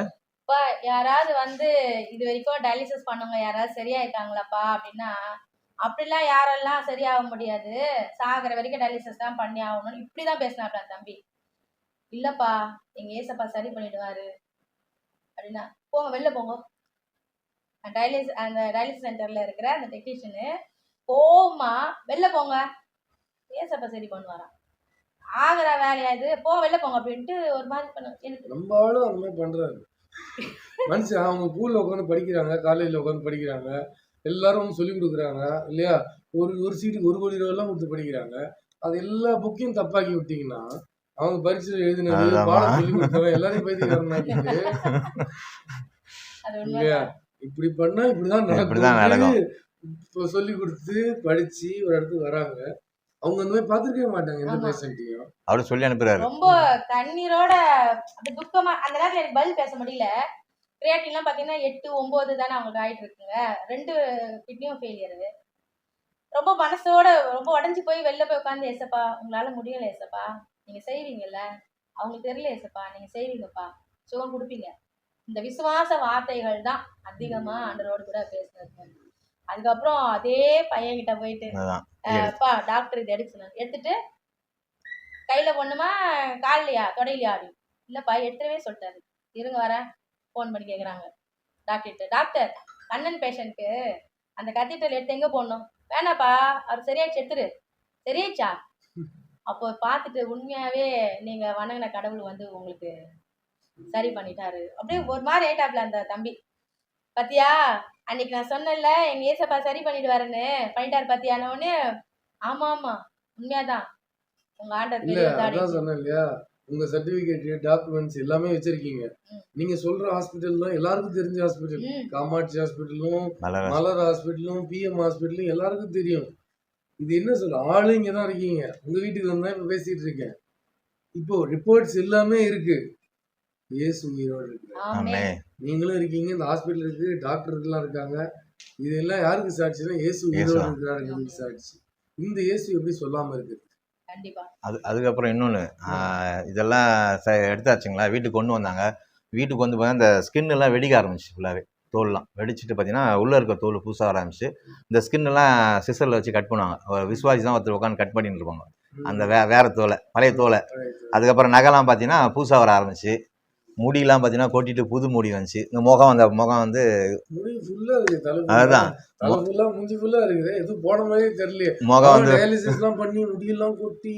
யாராவது வந்து இது வரைக்கும் டயாலிசிஸ் பண்ணவங்க யாராவது சரியாயிருக்காங்களாப்பா அப்படின்னா, அப்படிலாம் யாரெல்லாம் சரியாக முடியாது, சாகிற வரைக்கும் டயாலிசிஸ் தான் பண்ணி ஆகணும்னு இப்படிதான் பேசினாப்ல தம்பி. இல்லப்பா எங்க ஏசப்பா சரி பண்ணிடுவாரு அப்படின்னா, போங்க வெளில போங்க. அந்த டயாலிசிஸ் சென்டர்ல இருக்கிற அந்த டெக்னீஷியனு கோவமா வெளில போங்க, ஏசப்பா சரி பண்ணுவாராம். ஆகுற வேலையா இது, போ வெளில போங்க அப்படின்ட்டு ஒரு மாதிரி பண்ண எனக்கு. நம்ம ஆளும் அந்த மாதிரி பண்றாரு. மனுஷன் அவங்க ஸ்கூல்ல உட்காந்து படிக்கிறாங்க, காலேஜ்ல உட்காந்து படிக்கிறாங்க, எல்லாரும் சொல்லி கொடுக்குறாங்க இல்லையா? ஒரு சீட்டுக்கு 1,00,00,000 கொடுத்து படிக்கிறாங்க. அது எல்லா புக்கையும் தப்பாக்கி விட்டீங்கன்னா, அவங்க பரீட்சை எழுதினது, அதாம்மா. பாடம் சொல்லி கொடுத்தவன் எல்லாரையும் பைத்தியக்காரனாக்கிட்டு அது இல்லையா? உண்மைதான். இப்படி பண்ணா இப்படிதான் இப்படிதான் நடக்கும். இப்போ சொல்லி கொடுத்து படிச்சு ஒரு இடத்துக்கு வராங்க. அவங்க அந்த மாதிரி பார்த்துருக்கவே மாட்டாங்க எந்த ஆமா. பேஷண்ட்டையும். அவரு சொல்லி அனுப்புறாரு. ரொம்ப கண்ணீரோட அப்படி துக்கமா அந்த நேரத்துல எனக்கு பதில் பேச முடியல. கிரியாட்டின்லாம் பாத்தீங்கன்னா 8, 9 தானே அவங்களுக்கு ஆயிட்டு இருக்குங்க. 2 கிட்னியும் ஃபெயிலியரு. ரொம்ப மனசோட ரொம்ப உடைஞ்சு போய் வெளில போய் உட்காந்து, ஏசப்பா உங்களால முடியல ஏசப்பா, நீங்க செய்றீங்கல்ல, அவங்களுக்கு தெரியல ஏசப்பா, நீங்க செய்வீங்கப்பா, சுகம் கொடுப்பீங்க. இந்த விசுவாச வார்த்தைகள் தான் அதிகமா ஆண்டவரோடு கூட பேசினது. அதுக்கப்புறம் அதே பையன்கிட்ட போயிட்டு, அதான். அப்பா டாக்டர் இது எடுக்க சொன்னாங்க. எடுத்துட்டு கையில பொண்ணுமா கால்லையா தொடையிலையா அப்படி, இல்லப்பா எடுத்துடவே சொல்லிட்டாரு. இருங்க வரேன், ஃபோன் பண்ணி கேக்குறாங்க டாக்டர்கிட்ட. டாக்டர், கண்ணன் பேஷண்ட்க்கு அந்த கத்தீட்ரல் எடுத்து எங்க போடணும்? வேணாப்பா அவர் சரியாயிடுச்சு, எடுத்துரு. சரியாயிடுச்சா? அப்போ பார்த்துட்டு உண்மையாவே நீங்க வணங்கின கடவுள் வந்து உங்களுக்கு சரி பண்ணிட்டாரு. அப்படியே ஒரு மாதிரி ஆயிட்டாப்ல அந்த தம்பி. பாத்தியா அன்னைக்கு நான் சொன்னேன்ல எங்க ஏசப்பா சரி பண்ணிடுவாருன்னு, பண்ணிட்டாரு பாத்தியானவனே. ஆமா ஆமா உண்மையாதான், உங்க ஆண்டர் இல்ல பெரியவர் தான் அதான் அப்படின்னு. சொன்னேன் இல்லையா? உங்க சர்டிபிகேட், டாக்குமெண்ட்ஸ் எல்லாமே வச்சிருக்கீங்க. ம். நீங்க சொல்ற ஹாஸ்பிட்டல்லாம் எல்லாருக்கும் தெரிஞ்ச ஹாஸ்பிட்டல். ம். காமாட்சி ஹாஸ்பிட்டலும், மலர் மலர் ஹாஸ்பிட்டலும், பிஎம் ஹாஸ்பிட்டலும் எல்லாருக்கும் தெரியும். இது என்ன சொல்ல, ஆளு இங்க தான் இருக்கீங்க. உங்க வீட்டுக்கு வந்தா இப்ப பேசிட்டு இருக்கேன். இப்போ ரிப்போர்ட்ஸ் எல்லாமே இருக்கு. இயேசு உயிரோடு இருக்கு. ஆமே. ஆமே. நீங்களும் இருக்கீங்க, இந்த ஹாஸ்பிட்டல் இருக்கு, டாக்டர்கள்லாம் இருக்காங்க. இதெல்லாம் யாருக்கு சாட்சினா இயேசு உயிரோடு இயேசுதான். இருக்கிறாருங்கிறதுக்கு சாட்சி. இந்த இயேசு எப்படி சொல்லாம இருக்கு? கண்டிப்பா. அதுக்கப்புறம் இன்னொன்று, இதெல்லாம் எடுத்தாச்சுங்களா, வீட்டுக்கு கொண்டு வந்தாங்க. வீட்டுக்கு வந்து பார்த்தா இந்த ஸ்கின் எல்லாம் வெடிக்க ஆரம்பிச்சு ஃபுல்லாகவே. தோல்லாம் வெடிச்சிட்டு பார்த்தீங்கன்னா உள்ளே இருக்க தோல் பூச ஆரம்பிச்சு, இந்த ஸ்கின் எல்லாம் சிசரில் வச்சு கட் பண்ணுவாங்க. ஒரு விசுவாசி தான் ஒருத்தர் உட்காந்து கட் பண்ணிட்டு இருப்பாங்க அந்த வேற தோலை, பழைய தோலை. அதுக்கப்புறம் நகைலாம் பார்த்தீங்கன்னா பூசா வர ஆரம்பிச்சு, முடியெல்லாம் பார்த்தீங்கன்னா கொட்டிட்டு புது முடி வந்துச்சு. இந்த முகம், அந்த முகம் வந்து முடி ஃபுல்லா இருக்கு. தலை அதுதான் தலை ஃபுல்லா மூஞ்சி ஃபுல்லா இருக்குது. எதுவும் போன மாதிரியே தெரியலையே. முகம் வந்து டயாலிசிஸ்லாம் பண்ணி முடியெல்லாம் கொட்டி,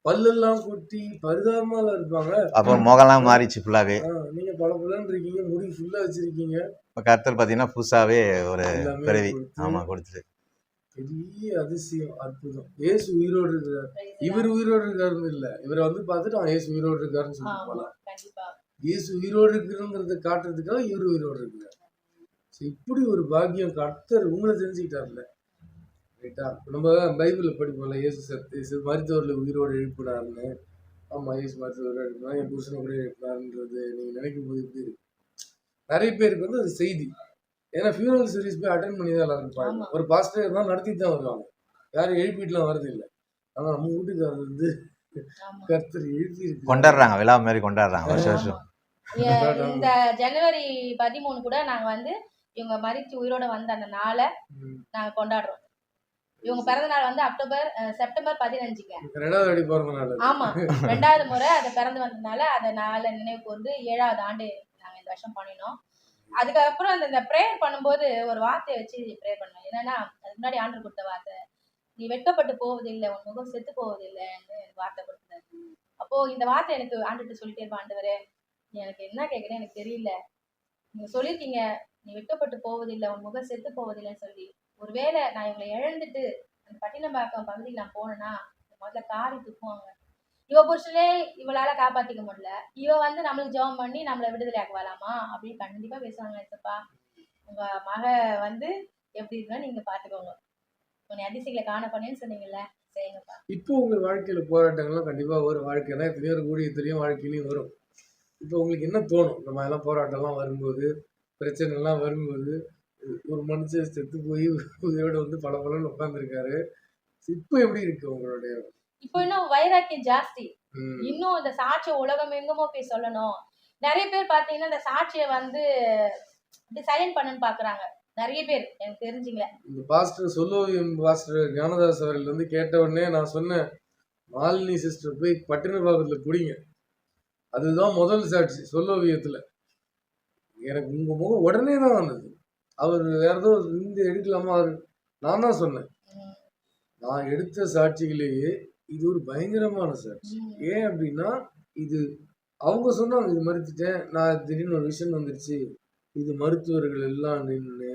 பல்லெல்லாம் கொட்டி பரிதாபமால இருப்பாங்க. அப்புறம் முகம்லாம் மாறிச்சு ஃபுல்லாகவே. நீங்க பளபளன்னு இருக்கீங்க, முடி ஃபுல்லா வச்சிருக்கீங்க. இப்போ கர்த்தர் பார்த்தீங்கன்னா புதுசாகவே ஒரு எல்லாமே பிறவி கொடுத்து, ஆமாம் கொடுத்துட்டு. பெரிய அதிசயம், அற்புதம். இயேசு உயிரோடு இருக்கிறார். Praise the இவர் Lord. உயிரோடு இருக்காருன்னு இல்ல, இவரை வந்து பார்த்துட்டு அவன் இயேசு உயிரோடு இருக்காருன்னு சொல்லிட்டு ஆமா போலாம். கண்டிப்பா. இயேசு உயிரோடு இருக்கிறோங்கிறத காட்டுறதுக்காக இவர் உயிரோடு இருக்கிறார். So, இப்படி ஒரு பாக்கியம் கர்த்தர் உங்களை தெரிஞ்சுக்கிட்டார்ல. ரைட்டா? நம்ம பைபிள்ல படிப்போம்ல, இயேசு மரித்தவர்களை உயிரோடு எழுப்பினார்னு. ஆமா, இயேசு மரித்தவர்களை எழுப்பினார், என் புருஷனை கூட எழுப்பினார்ன்றது நீங்க நினைக்கும் போது எப்படி இருக்கு? நிறைய பேருக்கு வந்து அது செய்தி. ஏன்னா ஃபியூனரல் சர்வீஸ் போய் அட்டென்ட் பண்ணி தான் எல்லாரும் இருப்பாங்க. ஆமா. ஒரு பாஸ்டர் இருந்தாலும் நடத்திட்டு தான் வருவாங்க. யாரும் எழுப்பிட்டுலாம் வரது இல்லை. ஆனா நம்ம வீட்டுக்காரர் வந்து ஆமா. கர்த்தர் எழுப்பி இருக்கு. கொண்டாடுறாங்க, விழா மாதிரி கொண்டாடுறாங்க வருஷம் ஆமா. வருஷம். இந்த ஜனவரி 13 கூட நாங்க வந்து இவங்க மரிச்சு உயிரோட வந்த அந்த நாளை நாங்க கொண்டாடுறோம். இவங்க பிறந்த நாள் வந்து செப்டம்பர் 15ங்க. 2வது அடி பிறந்த நாள். ஆமா 2வது முறை அதை பிறந்து வந்ததுனால அதை நாளை நினைவுக்கு வந்து 7வது ஆண்டு நாங்க இந்த வருஷம் பண்ணினோம். அதுக்கப்புறம் இந்த ப்ரேயர் பண்ணும்போது ஒரு வார்த்தையை வச்சு ப்ரேயர் பண்ணுவோம். என்னன்னா அதுக்கு முன்னாடி ஆண்டவர் கொடுத்த வார்த்தை, நீ வெட்கப்பட்டு போவதில்லை, உன் முகம் செத்து போவதில்லைன்னு வார்த்தை கொடுத்தாரு. அப்போ இந்த வார்த்தை எனக்கு ஆண்டுகிட்ட சொல்லிட்டே இருப்பேன், ஆண்டவரே நீ எனக்கு என்ன கேட்குறேன்னு எனக்கு தெரியல, நீங்க சொல்லியிருக்கீங்க நீ வெட்கப்பட்டு போவதில்லை, உன் முகம் செத்து போவதில்லைன்னு சொல்லி. ஒருவேளை நான் இவங்களை இழந்துட்டு அந்த பட்டினம்பாக்கம் பகுதியில் நான் போனேன்னா முதல்ல காரி துப்புவாங்க. இவ புருஷனே இவளால காப்பாத்திக்க முடியல, இவ வந்து நம்மளுக்கு ஜெபம் பண்ணி நம்மளை விடுதலை ஆக்குவாளாமா அப்படின்னு கண்டிப்பா பேசுவாங்க. ஏசப்பா உங்க மக வந்து எப்படி இருக்குன்னு நீங்க பாத்துக்கோங்க, உன்னை அதிசயங்களை காண பண்ணேன்னு சொன்னீங்கல்ல, செய்யுங்கப்பா. இப்போ உங்க வாழ்க்கையில போராட்டங்கள்லாம் கண்டிப்பா வரும். வாழ்க்கைனா எத்தனையோ ஊழியத்திலையும் வாழ்க்கையிலையும் வரும். இப்போ உங்களுக்கு என்ன தோணும்? இந்த மாதிரிலாம் போராட்டம்லாம் வரும்போது, பிரச்சனைலாம் வரும்போது, ஒரு மனுஷன் செத்து போய் உயிரோட வந்து பலன்னு உட்காந்துருக்காரு. இப்போ எப்படி இருக்கு உங்களுடைய? இப்போ இன்னும் வைராக்கியம் ஜாஸ்தி. ம், இன்னும் இந்த சாட்சியை உலகம் எங்குமோ போய் சொல்லணும். நிறைய பேர் பாத்தீங்கன்னா இந்த சாட்சியை வந்து சைலண்ட் பண்ணுன்னு பாக்குறாங்க. நிறைய பேர் எனக்கு தெரிஞ்சுங்கள. இந்த பாஸ்டர் சொல்லுவோம், பாஸ்டர் ஞானதாஸ் அவர்கள் வந்து கேட்ட உடனே நான் சொன்னேன், மாலினி சிஸ்டர் போய் பட்டினப்பாக்கத்துல குடிங்க. அதுதான் முதல் சாட்சி சொல்லோவியத்துல. எனக்கு உங்க முகம் உடனே தான் வந்தது. அவர் வேற ஏதோ இந்த எடுக்கலாமா, அவர் நான் தான் சொன்னேன். நான் எடுத்த சாட்சிகளையே இது ஒரு பயங்கரமான சாட்சி. ஏன் அப்படின்னா, இது அவங்க சொன்னாங்க, இது மறுத்துட்டேன். நான் திடீர்னு ஒரு விஷயம் வந்துருச்சு. இது மருத்துவர்கள் எல்லாம் நின்னு,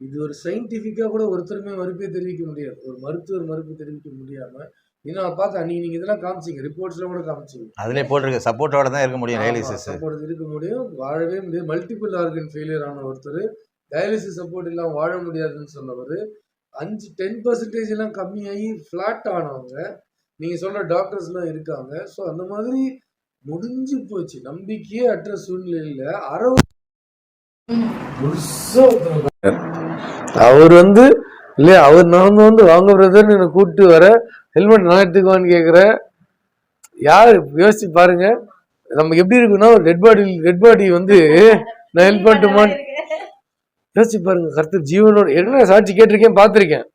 இது ஒரு சயின்டிஃபிக்கா கூட ஒருத்தருமே மறுப்பே தெரிவிக்க முடியாது. ஒரு மருத்துவர் மறுப்பு தெரிவிக்க முடியாம, ஏன்னா பார்த்தேன் அன்னைக்கு நீங்க இதெல்லாம் காமிச்சீங்க. ரிப்போர்ட்ஸ்ல கூட காமிச்சீங்க. அதுலயே போட்டிருக்கு சப்போர்ட்டோட தான் இருக்க முடியும் டயாலிசிஸ். சப்போர்ட் இருக்க முடியும். வாழவே முடியாது. மல்டிபிள் ஆர்கன் ஃபெயிலியர் ஆன ஒருத்தர் டயாலிசிஸ் சப்போர்ட் இல்லாம வாழ முடியாதுன்னு சொன்னவர் 10% எல்லாம் கம்மியாகி ஃப்ளாட் ஆனவங்க நீங்க சொல்ற டாக்டர்ஸ்லாம் இருக்காங்க. ஸோ அந்த மாதிரி முடிஞ்சு போச்சு. நம்பிக்கையே அற்ற சூழ்நிலையில முழுசா அவர் இல்லையா, அவர் நான் வாங்க பிரதர் என்னை கூப்பிட்டு வர ஹெல்மெட் நான் எடுத்துக்குவான்னு கேட்குற. யார் யோசிச்சு பாருங்க, நமக்கு எப்படி இருக்குன்னா ஒரு டெட் பாடி நான் ஹெல்ப் பண்ணட்டுமான்னு யோசிச்சு பாருங்க. கர்த்தர் ஜீவனோட என்ன சாட்சி கேட்டிருக்கேன், பார்த்திருக்கேன்.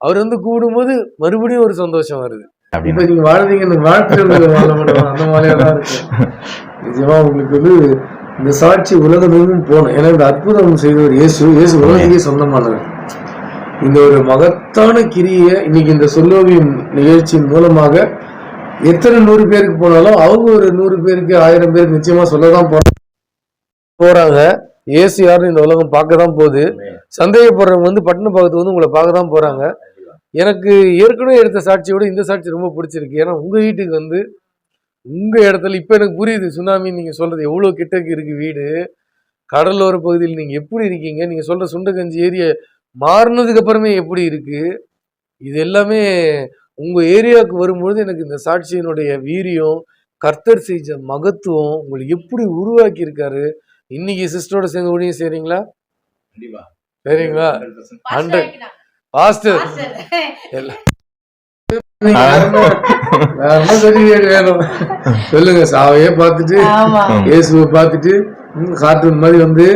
அவர் கூப்பிடும்போது மறுபடியும் ஒரு சந்தோஷம் வருது. இப்ப நீங்க வாழ்றீங்க, இந்த வாழ்க்கை வாழ முடியும் அந்த மாதிரியாதான் இருக்கு. நிஜமா உங்களுக்கு இந்த சாட்சி உலகமெங்கும் போகணும். ஏன்னா இந்த அற்புதம் செய்தவர் இயேசு உலகத்துக்கே சொந்தமானவர். இந்த ஒரு மகத்தான கிரியை இன்னைக்கு இந்த சொல்லோவியம் நிகழ்ச்சியின் மூலமாக எத்தனை 100 பேருக்கு போனாலும் அவங்க ஒரு 100 பேருக்கு 1000 பேருக்கு நிச்சயமா சொல்லதான் போறாங்க. இயேசு யாருன்னு இந்த உலகம் பார்க்க தான் போகுது. சந்தேகப்படுறவங்க பட்டணம் பார்க்கறதுக்கு உங்களை பார்க்க தான் போறாங்க. எனக்கு ஏற்கனவே எடுத்த சாட்சியோட இந்த சாட்சி ரொம்ப பிடிச்சிருக்கு. ஏன்னா உங்க வீட்டுக்கு உங்க இடத்துல இப்ப எனக்கு புரியுது. சுனாமி நீங்க சொல்றது எவ்வளவு கிட்டக்கு இருக்கு வீடு. கடலோர பகுதியில் நீங்க எப்படி இருக்கீங்க, நீங்க சொல்ற சுண்டகஞ்சி ஏரியா மாறினதுக்கு அப்புறமே எப்படி இருக்கு, இது எல்லாமே உங்க ஏரியாவுக்கு வரும்பொழுது எனக்கு இந்த சாட்சியினுடைய வீரியம், கர்த்தர் செஞ்ச மகத்துவம் உங்களை எப்படி உருவாக்கி இருக்காரு. இன்னைக்கு சிஸ்டரோட சேர்ந்து ஊழியம் செய்றீங்களா? சரிங்களா? 100 பாஸ்டர் வேணும் சொல்லுங்க. சாவையே பார்த்துட்டு இயேசுவை பார்த்துட்டு கார்ட்டூன் மாதிரி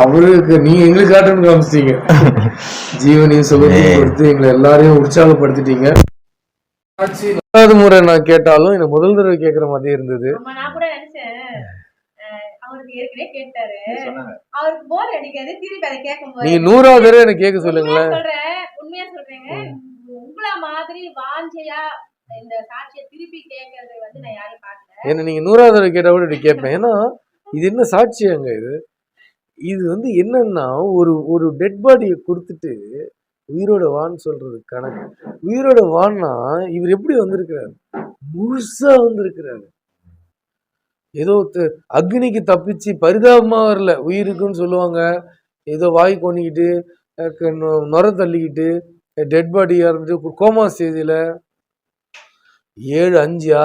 அவருக்கு நீங்க எங்களுக்கு கார்ட்டூன் காமிச்சிட்டீங்க. ஜீவனையும் சுகத்தையும் கொடுத்து எங்களை எல்லாரையும் உற்சாகப்படுத்திட்டீங்க. 4வது முறை நான் கேட்டாலும் எனக்கு முதல் தடவை கேட்கற மாதிரி இருந்தது. நீங்க 100வது தடவை எனக்கு கேட்க சொல்லுங்களேன். உண்மையா சொல்றேங்க, உங்கள மாதிரி வாஞ்சையா இந்த சாட்சியை திருப்பி கேட்கறது நான் யாரையும் பார்க்கல. என்ன நீங்க 100வது தடவை கேட்டா கூட இப்படி கேட்பேன். ஏன்னா இது என்ன சாட்சியாங்க, இது என்னன்னா ஒரு டெட் பாடியை கொடுத்துட்டு உயிரோட வான்னு சொல்றது கணக்கு. உயிரோட வான்னா இவர் எப்படி வந்திருக்கிறாரு, முழுசா வந்திருக்கிறாரு. ஏதோ அக்னிக்கு தப்பிச்சு பரிதாபமா வரல. உயிருக்குன்னு சொல்லுவாங்க, ஏதோ வாய் கொண்டிக்கிட்டு நுர தள்ளிக்கிட்டு டெட் பாடியா இருந்துட்டு கோமா ஸ்டேஜில் 7-5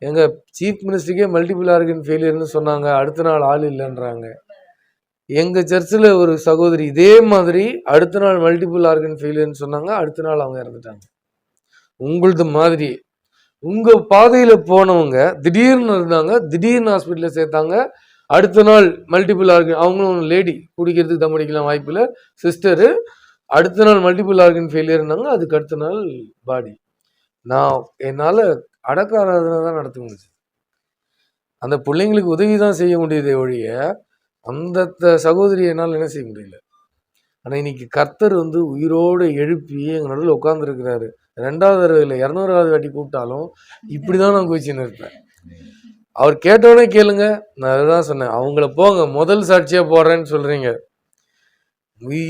எங்க சீஃப் மினிஸ்டருக்கே மல்டிபிள் ஆர்கன் ஃபெயிலியர்னு சொன்னாங்க. அடுத்த நாள் ஆள் இல்லைன்றாங்க. எங்க சர்ச்சில் ஒரு சகோதரி இதே மாதிரி அடுத்த நாள் மல்டிபிள் ஆர்கன் ஃபெயிலியர்னு சொன்னாங்க. அடுத்த நாள் அவங்க இறந்துட்டாங்க. உங்களது மாதிரி உங்க பாதையில போனவங்க திடீர்னு இருந்தாங்க, திடீர்னு ஹாஸ்பிட்டலில் சேர்த்தாங்க. அடுத்த நாள் மல்டிபிள் ஆர்கன், அவங்களும் லேடி, குடிக்கிறதுக்கு தம் அடிக்கலாம் வாய்ப்பில்லை சிஸ்டரு. அடுத்த நாள் மல்டிபிள் ஆர்கன் ஃபெயிலியர்னாங்க. அதுக்கு அடுத்த நாள் பாடி. என்னால் அடக்க ஆராதனை தான் நடத்த முடியுது. அந்த பிள்ளைங்களுக்கு உதவி தான் செய்ய முடியுதே ஒழிய அந்த சகோதரி என்னால் என்ன செய்ய முடியல. ஆனால் இன்னைக்கு கர்த்தர் உயிரோடு எழுப்பி எங்கள் நடுவில் உட்காந்துருக்கிறாரு. 2வது தடவை இல்லை, 200வது வாட்டி கூப்பிட்டாலும் இப்படிதான் நான் குதிச்சுன்னு இருப்பேன். அவர் கேட்டோடனே கேளுங்க. நான் அதுதான் சொன்னேன், அவங்கள போங்க முதல் சாட்சியா போடுறேன்னு சொல்றீங்க,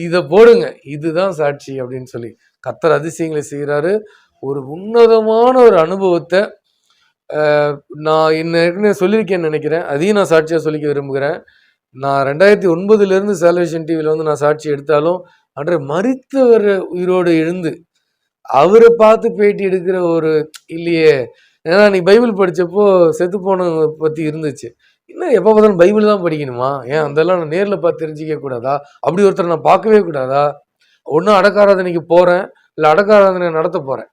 இதை போடுங்க, இதுதான் சாட்சி அப்படின்னு சொல்லி கர்த்தர் அதிசயங்களை செய்கிறாரு. ஒரு உன்னதமான ஒரு அனுபவத்தை நான் ஏற்கனவே சொல்லியிருக்கேன்னு நினைக்கிறேன். அதையும் நான் சாட்சியாக சொல்லிக்க விரும்புகிறேன். நான் 2009 சால்வேஷன் டிவியில் நான் சாட்சி எடுத்தாலும் அன்றைய மரித்தவர் உயிரோடு எழுந்து அவரை பார்த்து பேட்டி எடுக்கிற ஒரு இல்லையே. ஏன்னா நீ பைபிள் படித்தப்போ செத்து போனவங்க பற்றி இருந்துச்சு. இன்னும் எப்போ பார்த்தாலும் பைபிள் தான் படிக்கணுமா? ஏன் அதெல்லாம் நான் நேரில் பார்த்து தெரிஞ்சிக்க கூடாதா? அப்படி ஒருத்தர் நான் பார்க்கவே கூடாதா? ஒன்றும் அடக்காராதனைக்கு போகிறேன், இல்லை அடக்காராதனை நடத்த போகிறேன்,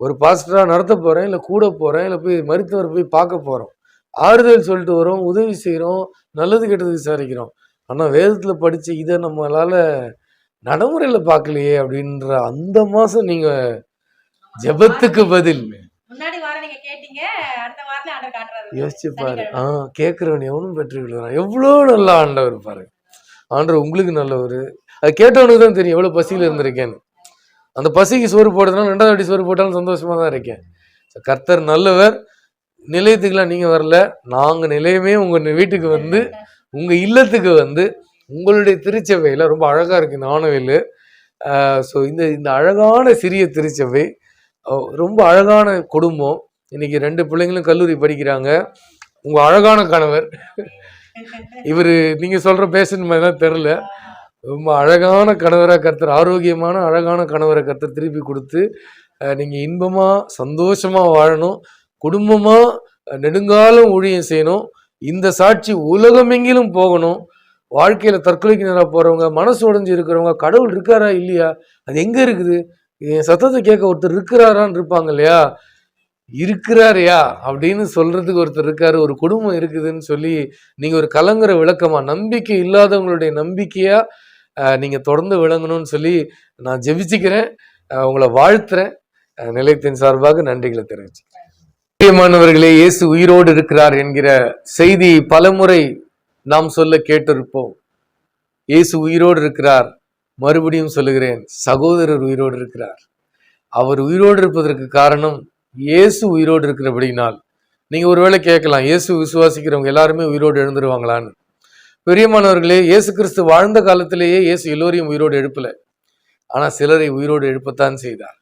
ஒரு பாஸ்டராக நடத்த போகிறேன், இல்லை கூட போகிறேன், இல்லை போய் மருத்துவர் போய் பார்க்க போகிறோம், ஆறுதல் சொல்லிட்டு வரோம், உதவி செய்கிறோம், நல்லது கெட்டது விசாரிக்கிறோம். ஆனால் வேதத்தில் படித்த இதை நம்மளால் நடைமுறையில் பார்க்கலையே அப்படின்ற அந்த மாதம் நீங்கள் ஜெபத்துக்கு பதில் யோசிச்சு பாரு. கேட்குறவன் எவனும் பெற்றுக்கிறான். எவ்வளோ நல்ல ஆண்டவர் பாரு. ஆண்டவர் உங்களுக்கு நல்லவர். அது கேட்டவனுக்கு தான் தெரியும் எவ்வளோ பசியில் இருந்திருக்கேன்னு. அந்த பசிக்கு சோறு போடுறதுனால 2வது வாட்டி சோறு போட்டாலும் சந்தோஷமா தான் இருக்கேன். கர்த்தர் நல்லவர். நிலையத்துக்குலாம் நீங்க வரல, நாங்க நிலையமே உங்க வீட்டுக்கு வந்து, உங்க இல்லத்துக்கு வந்து, உங்களுடைய திருச்சபையில ரொம்ப அழகா இருக்கு இந்த ஆனவேலு. ஸோ இந்த அழகான சிறிய திருச்சபை, ரொம்ப அழகான குடும்பம். இன்னைக்கு 2 பிள்ளைங்களும் கல்லூரி படிக்கிறாங்க. உங்க அழகான கணவர் இவரு நீங்க சொல்ற பேஷன் மாதிரிலாம் தெரியல. ரொம்ப அழகான கணவரை கர்த்தர், ஆரோக்கியமான அழகான கணவரை கர்த்தர் திருப்பி கொடுத்து நீங்க இன்பமா சந்தோஷமா வாழணும், குடும்பமா நெடுங்காலம் ஊழியம் செய்யணும். இந்த சாட்சி உலகமெங்கிலும் போகணும். வாழ்க்கையில தற்கொலைக்கு நேராக போறவங்க, மனசு உடைஞ்சு இருக்கிறவங்க, கடவுள் இருக்காரா இல்லையா, அது எங்க இருக்குது, என் சத்தத்தை கேட்க ஒருத்தர் இருக்கிறாரான்னு இருப்பாங்க இல்லையா, இருக்கிறாரையா அப்படின்னு சொல்றதுக்கு ஒருத்தர் இருக்காரு, ஒரு குடும்பம் இருக்குதுன்னு சொல்லி நீங்க ஒரு கலங்குற விளக்கமா, நம்பிக்கை இல்லாதவங்களுடைய நம்பிக்கையா நீங்க தொடர்ந்து விளங்கணும்னு சொல்லி நான் ஜெபிச்சுக்கிறேன். உங்களை வாழ்த்துறேன். நிலையத்தின் சார்பாக நன்றிகளை தெரிவிச்சுக்கிறேன். பிரியமானவர்களே, இயேசு உயிரோடு இருக்கிறார் என்கிற செய்தி பலமுறை நாம் சொல்ல கேட்டிருப்போம். இயேசு உயிரோடு இருக்கிறார். மறுபடியும் சொல்லுகிறேன், சகோதரர் உயிரோடு இருக்கிறார். அவர் உயிரோடு இருப்பதற்கு காரணம் இயேசு உயிரோடு இருக்கிறபடினால். நீங்க ஒருவேளை கேட்கலாம், இயேசு விசுவாசிக்கிறவங்க எல்லாருமே உயிரோடு எழுந்துருவாங்களான்னு. பெரியமானவர்களே, இயேசு கிறிஸ்து வாழ்ந்த காலத்திலேயே இயேசு எல்லோரையும் உயிரோடு எழுப்பல. ஆனா சிலரை உயிரோடு எழுப்பத்தான் செய்தார்.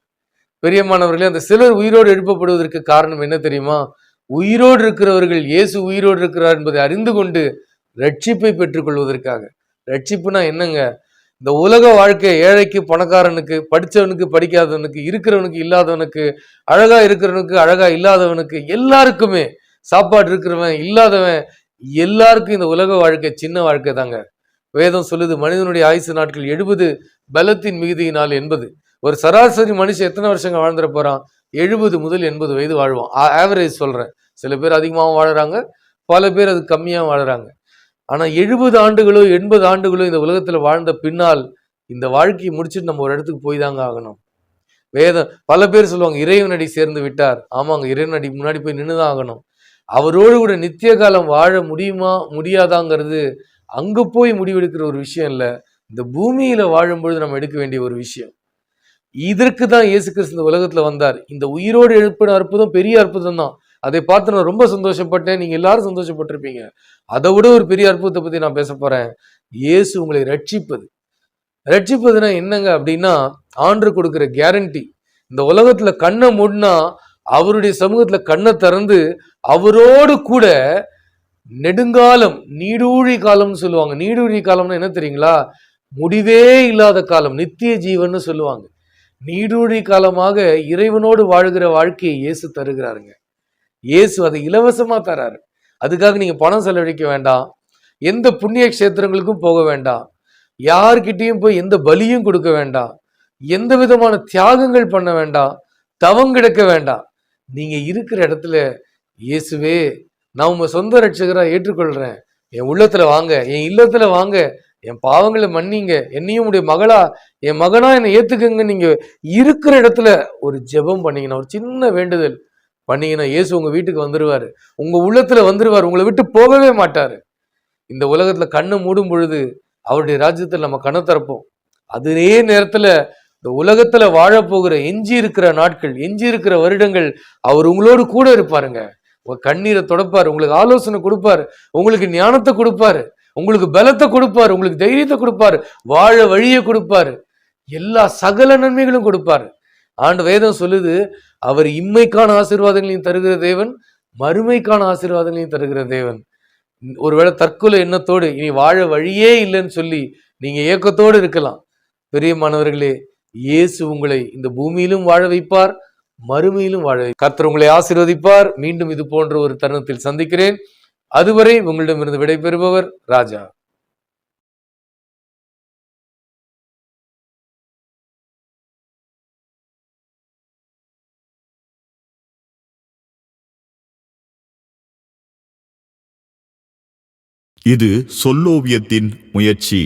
பெரியமானவர்களே, அந்த சிலர் உயிரோடு எழுப்பப்படுவதற்கு காரணம் என்ன தெரியுமா? உயிரோடு இருக்கிறவர்கள் இயேசு உயிரோடு இருக்கிறார் என்பதை அறிந்து கொண்டு ரட்சிப்பை பெற்றுக் கொள்வதற்காக. ரட்சிப்புனா என்னங்க? இந்த உலக வாழ்க்கை ஏழைக்கு பணக்காரனுக்கு, படித்தவனுக்கு படிக்காதவனுக்கு, இருக்கிறவனுக்கு இல்லாதவனுக்கு, அழகா இருக்கிறவனுக்கு அழகா இல்லாதவனுக்கு, எல்லாருக்குமே, சாப்பாடு இருக்கிறவன் இல்லாதவன் எல்லாருக்கும் இந்த உலக வாழ்க்கை சின்ன வாழ்க்கை தாங்க. வேதம் சொல்லுது, மனிதனுடைய ஆயுசு நாட்கள் 70, பலத்தின் மிகுதியினால் 80. ஒரு சராசரி மனுஷன் எத்தனை வருஷங்க வாழ்ந்துட போறான்? 70 முதல் 80 வயது வாழ்வான். ஆவரேஜ் சொல்றேன். சில பேர் அதிகமாகவும் வாழறாங்க, பல பேர் அது கம்மியாக வாழறாங்க. ஆனா 70 ஆண்டுகளோ 80 ஆண்டுகளோ இந்த உலகத்துல வாழ்ந்த பின்னால் இந்த வாழ்க்கையை முடிச்சுட்டு நம்ம ஒரு இடத்துக்கு போய் தாங்க ஆகணும். வேதம் பல பேர் சொல்லுவாங்க, இறைவனடி சேர்ந்து விட்டார். ஆமாங்க, இறைவனடி முன்னாடி போய் நின்றுதான் ஆகணும். அவரோடு கூட நித்திய காலம் வாழ முடியுமா முடியாதாங்கிறது அங்க போய் முடிவெடுக்கிற ஒரு விஷயம் இல்ல, இந்த பூமியில வாழும்பொழுது நம்ம எடுக்க வேண்டிய ஒரு விஷயம். இதற்கு தான் இயேசு கிறிஸ்து இந்த உலகத்துல வந்தார். இந்த உயிரோடு எழுப்பின அற்புதம் பெரிய அற்புதம் தான். அதை பார்த்து நான் ரொம்ப சந்தோஷப்பட்டேன். நீங்க எல்லாரும் சந்தோஷப்பட்டிருப்பீங்க. அதை விட ஒரு பெரிய அற்புதத்தை பத்தி நான் பேச போறேன். இயேசு உங்களை ரட்சிப்பது. ரட்சிப்பதுன்னா என்னங்க அப்படின்னா, ஆண்டவர் கொடுக்கிற கேரண்டி. இந்த உலகத்துல கண்ணை மூடினா அவருடைய சமூகத்துல கண்ணை திறந்து அவரோடு கூட நெடுங்காலம், நீடூழி காலம்னு சொல்லுவாங்க. நீடூழி காலம்னா என்ன தெரியுங்களா? முடிவே இல்லாத காலம், நித்திய ஜீவன் சொல்லுவாங்க. நீடூழி காலமாக இறைவனோடு வாழ்கிற வாழ்க்கையை இயேசு தருகிறாருங்க. இயேசு அதை இலவசமா தராரு. அதுக்காக நீங்க பணம் செலவழிக்க வேண்டாம், எந்த புண்ணிய கஷேத்திரங்களுக்கும் போக வேண்டாம், யார்கிட்டையும் போய் எந்த பலியும் கொடுக்க வேண்டாம், எந்த விதமான தியாகங்கள் பண்ண வேண்டாம், தவம் கிடக்க வேண்டாம். நீங்க இருக்கிற இடத்துல, இயேசுவே நான் உங்க சொந்த ரட்சகரா ஏற்றுக்கொள்றேன், என் உள்ளத்துல வாங்க, என் இல்லத்துல வாங்க, என் பாவங்களை மன்னிங்க, என்னையும் உடைய மகளா என் மகனா என்னை ஏத்துக்குங்க. நீங்க இருக்கிற இடத்துல ஒரு ஜெபம் பண்ணீங்கன்னா, ஒரு சின்ன வேண்டுதல் பண்ணீங்கன்னா, இயேசு உங்க வீட்டுக்கு வந்துருவாரு, உங்க உள்ளத்துல வந்துருவாரு, உங்களை விட்டு போகவே மாட்டாரு. இந்த உலகத்துல கண்ணு மூடும் பொழுது அவருடைய ராஜ்யத்தில் நம்ம கண்ணை திறப்போம். அதே நேரத்துல இந்த உலகத்துல வாழ போகிற எஞ்சி இருக்கிற நாட்கள், எஞ்சி இருக்கிற வருடங்கள் அவர் உங்களோடு கூட இருப்பாருங்க. உங்க கண்ணீரை தொடப்பாரு, உங்களுக்கு ஆலோசனை கொடுப்பாரு, உங்களுக்கு ஞானத்தை கொடுப்பாரு, உங்களுக்கு பலத்தை கொடுப்பாரு, உங்களுக்கு தைரியத்தை கொடுப்பாரு, வாழ வழியை கொடுப்பாரு, எல்லா சகல நன்மைகளும் கொடுப்பாரு. ஆண்டு வேதம் சொல்லுது, அவர் இம்மைக்கான ஆசீர்வாதங்களையும் தருகிற தேவன், மறுமைக்கான ஆசீர்வாதங்களையும் தருகிற தேவன். ஒருவேளை தற்கொலை எண்ணத்தோடு இனி வாழ வழியே இல்லைன்னு சொல்லி நீங்க ஏக்கத்தோடு இருக்கலாம். பெரியமானவர்களே, இயேசு உங்களை இந்த பூமியிலும் வாழ வைப்பார், மறுமையிலும் வாழ வைப்பார். கர்த்தர் உங்களை ஆசீர்வதிப்பார். மீண்டும் இது போன்ற ஒரு தருணத்தில் சந்திக்கிறேன். அதுவரை உங்களிடமிருந்து விடைபெறுபவர் ராஜா. இது சொல்லோவியத்தின் முயற்சி.